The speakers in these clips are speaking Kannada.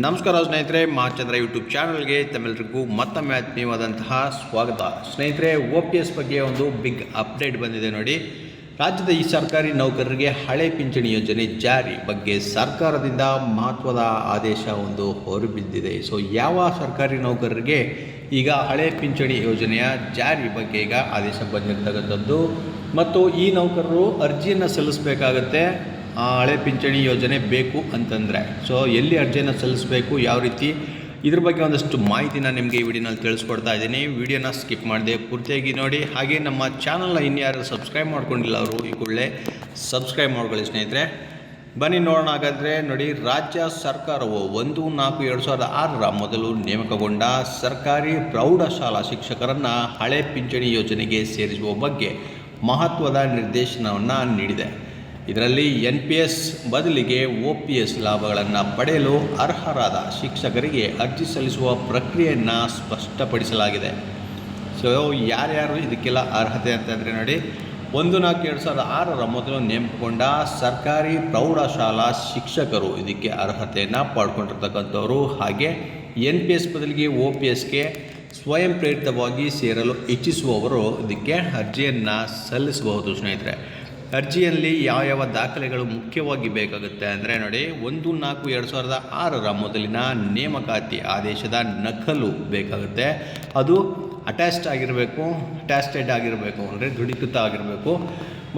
ನಮಸ್ಕಾರ ಸ್ನೇಹಿತರೆ, ಮಹಾಚಂದ್ರ ಯೂಟ್ಯೂಬ್ ಚಾನಲ್ಗೆ ತಮ್ಮೆಲ್ಲರಿಗೂ ಮತ್ತೊಮ್ಮೆ ಆತ್ಮೀಯವಾದಂತಹ ಸ್ವಾಗತ. ಸ್ನೇಹಿತರೆ, OPS ಬಗ್ಗೆ ಒಂದು ಬಿಗ್ ಅಪ್ಡೇಟ್ ಬಂದಿದೆ ನೋಡಿ. ರಾಜ್ಯದ ಈ ಸರ್ಕಾರಿ ನೌಕರರಿಗೆ ಹಳೆ ಪಿಂಚಣಿ ಯೋಜನೆ ಜಾರಿ ಬಗ್ಗೆ ಸರ್ಕಾರದಿಂದ ಮಹತ್ವದ ಆದೇಶ ಒಂದು ಹೊರಬಿದ್ದಿದೆ. ಸೊ ಯಾವ ಸರ್ಕಾರಿ ನೌಕರರಿಗೆ ಈಗ ಹಳೆ ಪಿಂಚಣಿ ಯೋಜನೆಯ ಜಾರಿ ಬಗ್ಗೆ ಈಗ ಆದೇಶ ಬಂದಿರತಕ್ಕಂಥದ್ದು ಮತ್ತು ಈ ನೌಕರರು ಅರ್ಜಿಯನ್ನು ಸಲ್ಲಿಸಬೇಕಾಗತ್ತೆ ಹಳೆ ಪಿಂಚಣಿ ಯೋಜನೆ ಬೇಕು ಅಂತಂದರೆ. ಸೊ ಎಲ್ಲಿ ಅರ್ಜಿಯನ್ನು ಸಲ್ಲಿಸಬೇಕು, ಯಾವ ರೀತಿ, ಇದ್ರ ಬಗ್ಗೆ ಒಂದಷ್ಟು ಮಾಹಿತಿನ ನಿಮಗೆ ಈ ವಿಡಿಯೋನಲ್ಲಿ ತಿಳಿಸ್ಕೊಡ್ತಾ ಇದ್ದೀನಿ. ವಿಡಿಯೋನ ಸ್ಕಿಪ್ ಮಾಡದೆ ಪೂರ್ತಿಯಾಗಿ ನೋಡಿ. ಹಾಗೆ ನಮ್ಮ ಚಾನಲ್ನ ಇನ್ಯಾರು ಸಬ್ಸ್ಕ್ರೈಬ್ ಮಾಡ್ಕೊಂಡಿಲ್ಲ ಅವರು ಈ ಕೂಡಲೇ ಸಬ್ಸ್ಕ್ರೈಬ್ ಮಾಡ್ಕೊಳ್ಳಿ ಸ್ನೇಹಿತರೆ. ಬನ್ನಿ ನೋಡೋಣ. ಹಾಗಾದರೆ ನೋಡಿ, ರಾಜ್ಯ ಸರ್ಕಾರವು 1/4/2006 ಮೊದಲು ನೇಮಕಗೊಂಡ ಸರ್ಕಾರಿ ಪ್ರೌಢಶಾಲಾ ಶಿಕ್ಷಕರನ್ನು ಹಳೆ ಪಿಂಚಣಿ ಯೋಜನೆಗೆ ಸೇರಿಸುವ ಬಗ್ಗೆ ಮಹತ್ವದ ನಿರ್ದೇಶನವನ್ನು ನೀಡಿದೆ. ಇದರಲ್ಲಿ NPS ಬದಲಿಗೆ OPS ಲಾಭಗಳನ್ನು ಪಡೆಯಲು ಅರ್ಹರಾದ ಶಿಕ್ಷಕರಿಗೆ ಅರ್ಜಿ ಸಲ್ಲಿಸುವ ಪ್ರಕ್ರಿಯೆಯನ್ನು ಸ್ಪಷ್ಟಪಡಿಸಲಾಗಿದೆ. ಸೊ ಯಾರ್ಯಾರು ಇದಕ್ಕೆಲ್ಲ ಅರ್ಹತೆ ಅಂತಂದರೆ ನೋಡಿ, 1/4/2006 ಮೊದಲು ನೇಮಕಗೊಂಡ ಸರ್ಕಾರಿ ಪ್ರೌಢಶಾಲಾ ಶಿಕ್ಷಕರು ಇದಕ್ಕೆ ಅರ್ಹತೆಯನ್ನು ಪಡ್ಕೊಂಡಿರ್ತಕ್ಕಂಥವ್ರು. ಹಾಗೆ NPS ಬದಲಿಗೆ OPSಗೆ ಸ್ವಯಂ ಪ್ರೇರಿತವಾಗಿ ಸೇರಲು ಇಚ್ಛಿಸುವವರು ಇದಕ್ಕೆ ಅರ್ಜಿಯನ್ನು ಸಲ್ಲಿಸಬಹುದು. ಸ್ನೇಹಿತರೆ, ಅರ್ಜಿಯಲ್ಲಿ ಯಾವ ದಾಖಲೆಗಳು ಮುಖ್ಯವಾಗಿ ಬೇಕಾಗುತ್ತೆ ಅಂದರೆ ನೋಡಿ, 1/4/2006 ಮೊದಲಿನ ನೇಮಕಾತಿ ಆದೇಶದ ನಕಲು ಬೇಕಾಗುತ್ತೆ. ಅದು ಅಟ್ಯಾಚ್ಡ್ ಆಗಿರಬೇಕು ಅಂದರೆ ದೃಢೀಕೃತ ಆಗಿರಬೇಕು.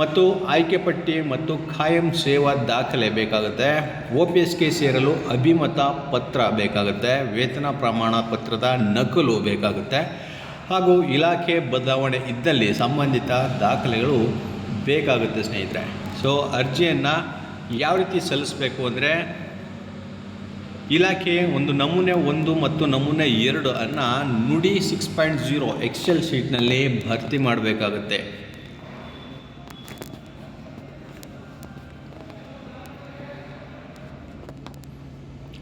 ಮತ್ತು ಆಯ್ಕೆ ಪಟ್ಟಿ ಮತ್ತು ಖಾಯಂ ಸೇವಾ ದಾಖಲೆ ಬೇಕಾಗುತ್ತೆ. OPSಗೆ ಸೇರಲು ಅಭಿಮತ ಪತ್ರ ಬೇಕಾಗುತ್ತೆ. ವೇತನ ಪ್ರಮಾಣ ಪತ್ರದ ನಕಲು ಬೇಕಾಗುತ್ತೆ. ಹಾಗೂ ಇಲಾಖೆ ಬದಲಾವಣೆ ಇದ್ದಲ್ಲಿ ಸಂಬಂಧಿತ ದಾಖಲೆಗಳು ಬೇಕಾಗುತ್ತೆ ಸ್ನೇಹಿತರೆ. ಸೊ ಅರ್ಜಿಯನ್ನು ಯಾವ ರೀತಿ ಸಲ್ಲಿಸಬೇಕು ಅಂದರೆ, ಇಲಾಖೆ ಒಂದು ನಮೂನೆ 1 ಮತ್ತು ನಮೂನೆ 2 ಅನ್ನು ನುಡಿ 6.0 ಎಕ್ಸೆಲ್ ಶೀಟ್ನಲ್ಲಿ ಭರ್ತಿ ಮಾಡಬೇಕಾಗುತ್ತೆ.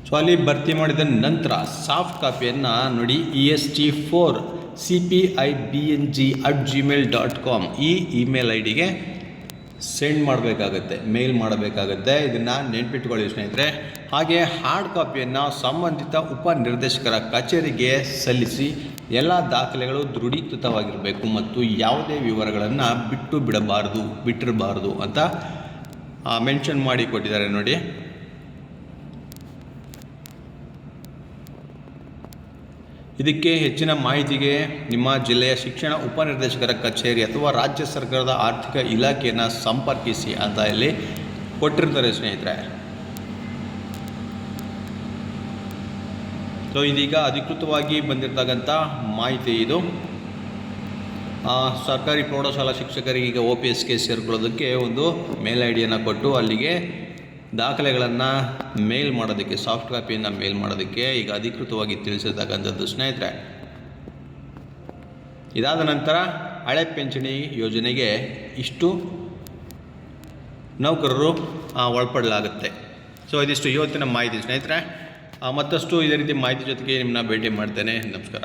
ಸೊ ಅಲ್ಲಿ ಭರ್ತಿ ಮಾಡಿದ ನಂತರ ಸಾಫ್ಟ್ ಕಾಪಿಯನ್ನು ನೋಡಿ est4cpibng@gmail.com ಈ ಇಮೇಲ್ ಐಡಿಗೆ ಸೆಂಡ್ ಮಾಡಬೇಕಾಗತ್ತೆ, ಮೇಲ್ ಮಾಡಬೇಕಾಗತ್ತೆ. ಇದನ್ನು ನೆನ್ಪಿಟ್ಕೊಳ್ಳಿ ಸ್ನೇಹಿತರೆ. ಹಾಗೆ ಹಾರ್ಡ್ ಕಾಪಿಯನ್ನು ಸಂಬಂಧಿತ ಉಪನಿರ್ದೇಶಕರ ಕಚೇರಿಗೆ ಸಲ್ಲಿಸಿ. ಎಲ್ಲ ದಾಖಲೆಗಳು ದೃಢೀಕೃತವಾಗಿರಬೇಕು ಮತ್ತು ಯಾವುದೇ ವಿವರಗಳನ್ನು ಬಿಟ್ಟಿರಬಾರ್ದು ಅಂತ ಮೆನ್ಷನ್ ಮಾಡಿ ಕೊಟ್ಟಿದ್ದಾರೆ ನೋಡಿ. ಇದಕ್ಕೆ ಹೆಚ್ಚಿನ ಮಾಹಿತಿಗೆ ನಿಮ್ಮ ಜಿಲ್ಲೆಯ ಶಿಕ್ಷಣ ಉಪನಿರ್ದೇಶಕರ ಕಚೇರಿ ಅಥವಾ ರಾಜ್ಯ ಸರ್ಕಾರದ ಆರ್ಥಿಕ ಇಲಾಖೆಯನ್ನು ಸಂಪರ್ಕಿಸಿ ಅಂತ ಇಲ್ಲಿ ಕೊಟ್ಟಿರ್ತಾರೆ ಸ್ನೇಹಿತರೆ. ಸೊ ಇದೀಗ ಅಧಿಕೃತವಾಗಿ ಬಂದಿರತಕ್ಕಂಥ ಮಾಹಿತಿ ಇದು. ಸರ್ಕಾರಿ ಪ್ರೌಢಶಾಲಾ ಶಿಕ್ಷಕರಿಗೆ ಈಗ OPSಗೆ ಸೇರಿಕೊಳ್ಳೋದಕ್ಕೆ ಒಂದು ಮೇಲ್ ಐಡಿಯನ್ನು ಕೊಟ್ಟು ಅಲ್ಲಿಗೆ ದಾಖಲೆಗಳನ್ನು ಮೇಲ್ ಮಾಡೋದಕ್ಕೆ, ಸಾಫ್ಟ್ ಕಾಪಿಯನ್ನು ಮೇಲ್ ಮಾಡೋದಕ್ಕೆ ಈಗ ಅಧಿಕೃತವಾಗಿ ತಿಳಿಸಿರ್ತಕ್ಕಂಥದ್ದು ಸ್ನೇಹಿತರೆ. ಇದಾದ ನಂತರ ಹಳೆ ಪಿಂಚಣಿ ಯೋಜನೆಗೆ ಇಷ್ಟು ನೌಕರರು ಒಳಪಡಲಾಗುತ್ತೆ. ಸೊ ಇದಿಷ್ಟು ಇವತ್ತಿನ ಮಾಹಿತಿ ಸ್ನೇಹಿತರೆ. ಮತ್ತಷ್ಟು ಇದೇ ರೀತಿ ಮಾಹಿತಿ ಜೊತೆಗೆ ನಿಮ್ಮನ್ನ ಭೇಟಿ ಮಾಡ್ತೇನೆ. ನಮಸ್ಕಾರ.